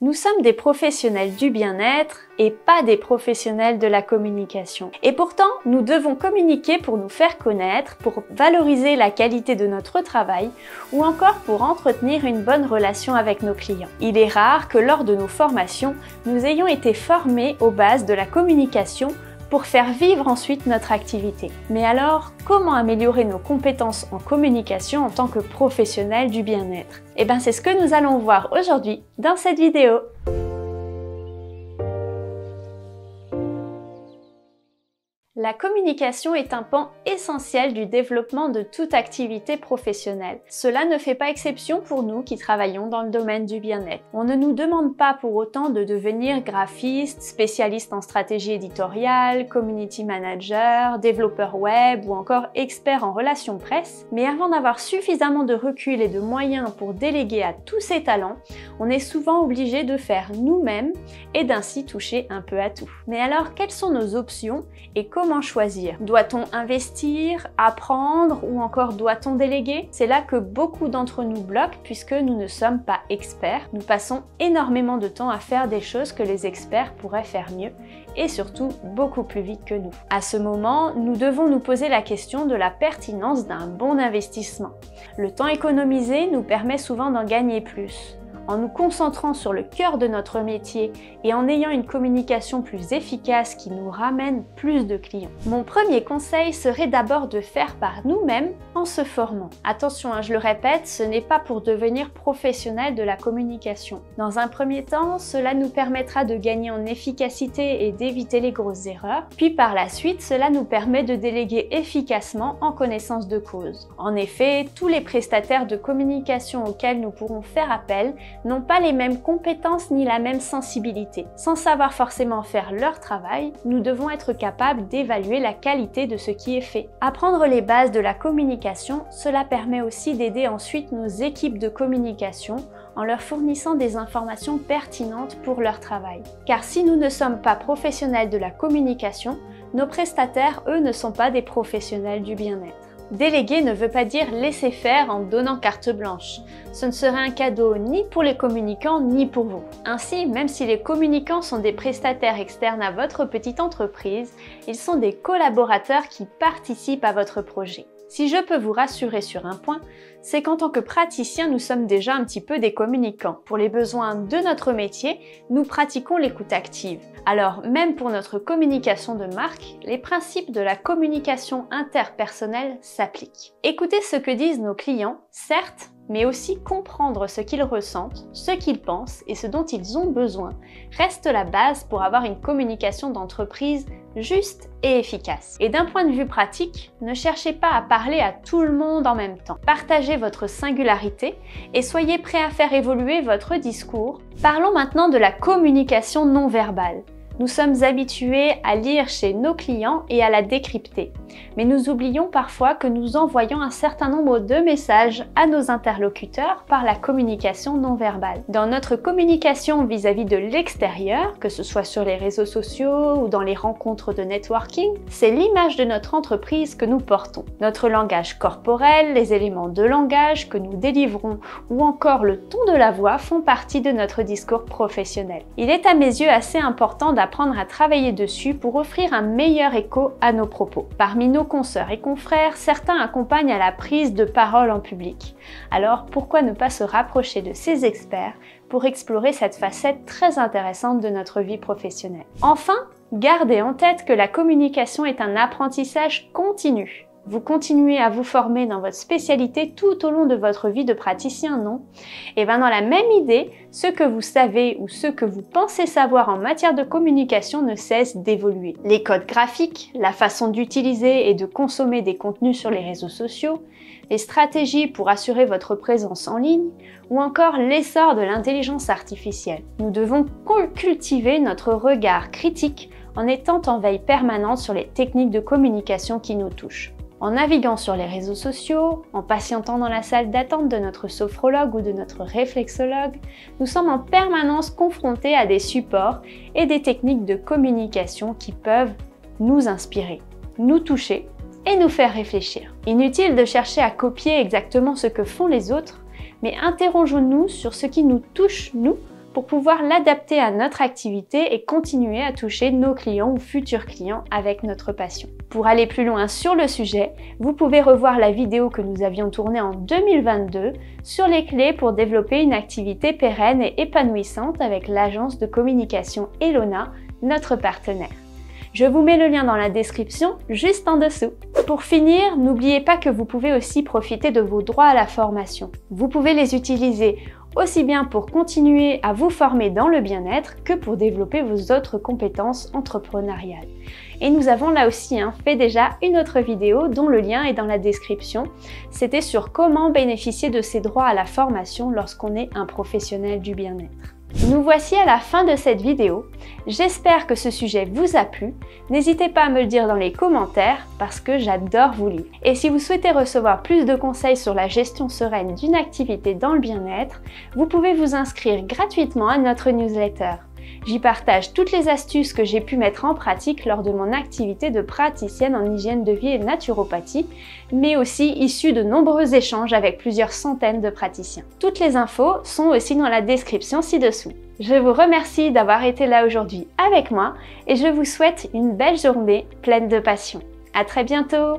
Nous sommes des professionnels du bien-être et pas des professionnels de la communication. Et pourtant, nous devons communiquer pour nous faire connaître, pour valoriser la qualité de notre travail ou encore pour entretenir une bonne relation avec nos clients. Il est rare que lors de nos formations, nous ayons été formés aux bases de la communication pour faire vivre ensuite notre activité. Mais alors, comment améliorer nos compétences en communication en tant que professionnels du bien-être? Eh bien, c'est ce que nous allons voir aujourd'hui dans cette vidéo. La communication est un pan essentiel du développement de toute activité professionnelle. Cela ne fait pas exception pour nous qui travaillons dans le domaine du bien-être. On ne nous demande pas pour autant de devenir graphiste, spécialiste en stratégie éditoriale, community manager, développeur web ou encore expert en relations presse. Mais avant d'avoir suffisamment de recul et de moyens pour déléguer à tous ces talents, on est souvent obligé de faire nous-mêmes et d'ainsi toucher un peu à tout. Mais alors, quelles sont nos options et comment choisir? Doit-on investir, apprendre ou encore doit-on déléguer? C'est là que beaucoup d'entre nous bloquent puisque nous ne sommes pas experts. Nous passons énormément de temps à faire des choses que les experts pourraient faire mieux et surtout beaucoup plus vite que nous. À ce moment, nous devons nous poser la question de la pertinence d'un bon investissement. Le temps économisé nous permet souvent d'en gagner plus. En nous concentrant sur le cœur de notre métier et en ayant une communication plus efficace qui nous ramène plus de clients. Mon premier conseil serait d'abord de faire par nous-mêmes en se formant. Attention, je le répète, ce n'est pas pour devenir professionnel de la communication. Dans un premier temps, cela nous permettra de gagner en efficacité et d'éviter les grosses erreurs. Puis par la suite, cela nous permet de déléguer efficacement en connaissance de cause. En effet, tous les prestataires de communication auxquels nous pourrons faire appel n'ont pas les mêmes compétences ni la même sensibilité. Sans savoir forcément faire leur travail, nous devons être capables d'évaluer la qualité de ce qui est fait. Apprendre les bases de la communication, cela permet aussi d'aider ensuite nos équipes de communication en leur fournissant des informations pertinentes pour leur travail. Car si nous ne sommes pas professionnels de la communication, nos prestataires, eux, ne sont pas des professionnels du bien-être. Déléguer ne veut pas dire laisser faire en donnant carte blanche. Ce ne serait un cadeau ni pour les communicants ni pour vous. Ainsi, même si les communicants sont des prestataires externes à votre petite entreprise, ils sont des collaborateurs qui participent à votre projet. Si je peux vous rassurer sur un point, c'est qu'en tant que praticien, nous sommes déjà un petit peu des communicants. Pour les besoins de notre métier, nous pratiquons l'écoute active. Alors, même pour notre communication de marque, les principes de la communication interpersonnelle s'appliquent. Écouter ce que disent nos clients, certes, mais aussi comprendre ce qu'ils ressentent, ce qu'ils pensent et ce dont ils ont besoin, reste la base pour avoir une communication d'entreprise juste et efficace. Et d'un point de vue pratique, ne cherchez pas à parler à tout le monde en même temps. Partagez votre singularité et soyez prêts à faire évoluer votre discours. Parlons maintenant de la communication non verbale. Nous sommes habitués à lire chez nos clients et à la décrypter. Mais nous oublions parfois que nous envoyons un certain nombre de messages à nos interlocuteurs par la communication non verbale. Dans notre communication vis-à-vis de l'extérieur, que ce soit sur les réseaux sociaux ou dans les rencontres de networking, c'est l'image de notre entreprise que nous portons. Notre langage corporel, les éléments de langage que nous délivrons ou encore le ton de la voix font partie de notre discours professionnel. Il est à mes yeux assez important d'apprendre à travailler dessus pour offrir un meilleur écho à nos propos. Parmi nos consoeurs et confrères, certains accompagnent à la prise de parole en public. Alors pourquoi ne pas se rapprocher de ces experts pour explorer cette facette très intéressante de notre vie professionnelle? Enfin, gardez en tête que la communication est un apprentissage continu. Vous continuez à vous former dans votre spécialité tout au long de votre vie de praticien, non? Et bien dans la même idée, ce que vous savez ou ce que vous pensez savoir en matière de communication ne cesse d'évoluer. Les codes graphiques, la façon d'utiliser et de consommer des contenus sur les réseaux sociaux, les stratégies pour assurer votre présence en ligne, ou encore l'essor de l'intelligence artificielle. Nous devons cultiver notre regard critique en étant en veille permanente sur les techniques de communication qui nous touchent. En naviguant sur les réseaux sociaux, en patientant dans la salle d'attente de notre sophrologue ou de notre réflexologue, nous sommes en permanence confrontés à des supports et des techniques de communication qui peuvent nous inspirer, nous toucher et nous faire réfléchir. Inutile de chercher à copier exactement ce que font les autres, mais interrogeons-nous sur ce qui nous touche, nous, pour pouvoir l'adapter à notre activité et continuer à toucher nos clients ou futurs clients avec notre passion. Pour aller plus loin sur le sujet, vous pouvez revoir la vidéo que nous avions tournée en 2022 sur les clés pour développer une activité pérenne et épanouissante avec l'agence de communication Elona, notre partenaire. Je vous mets le lien dans la description juste en dessous. Pour finir, n'oubliez pas que vous pouvez aussi profiter de vos droits à la formation. Vous pouvez les utiliser aussi bien pour continuer à vous former dans le bien-être que pour développer vos autres compétences entrepreneuriales. Et nous avons là aussi fait déjà une autre vidéo dont le lien est dans la description. C'était sur comment bénéficier de ces droits à la formation lorsqu'on est un professionnel du bien-être. Nous voici à la fin de cette vidéo. J'espère que ce sujet vous a plu. N'hésitez pas à me le dire dans les commentaires parce que j'adore vous lire. Et si vous souhaitez recevoir plus de conseils sur la gestion sereine d'une activité dans le bien-être, vous pouvez vous inscrire gratuitement à notre newsletter. J'y partage toutes les astuces que j'ai pu mettre en pratique lors de mon activité de praticienne en hygiène de vie et naturopathie, mais aussi issues de nombreux échanges avec plusieurs centaines de praticiens. Toutes les infos sont aussi dans la description ci-dessous. Je vous remercie d'avoir été là aujourd'hui avec moi et je vous souhaite une belle journée pleine de passion. À très bientôt!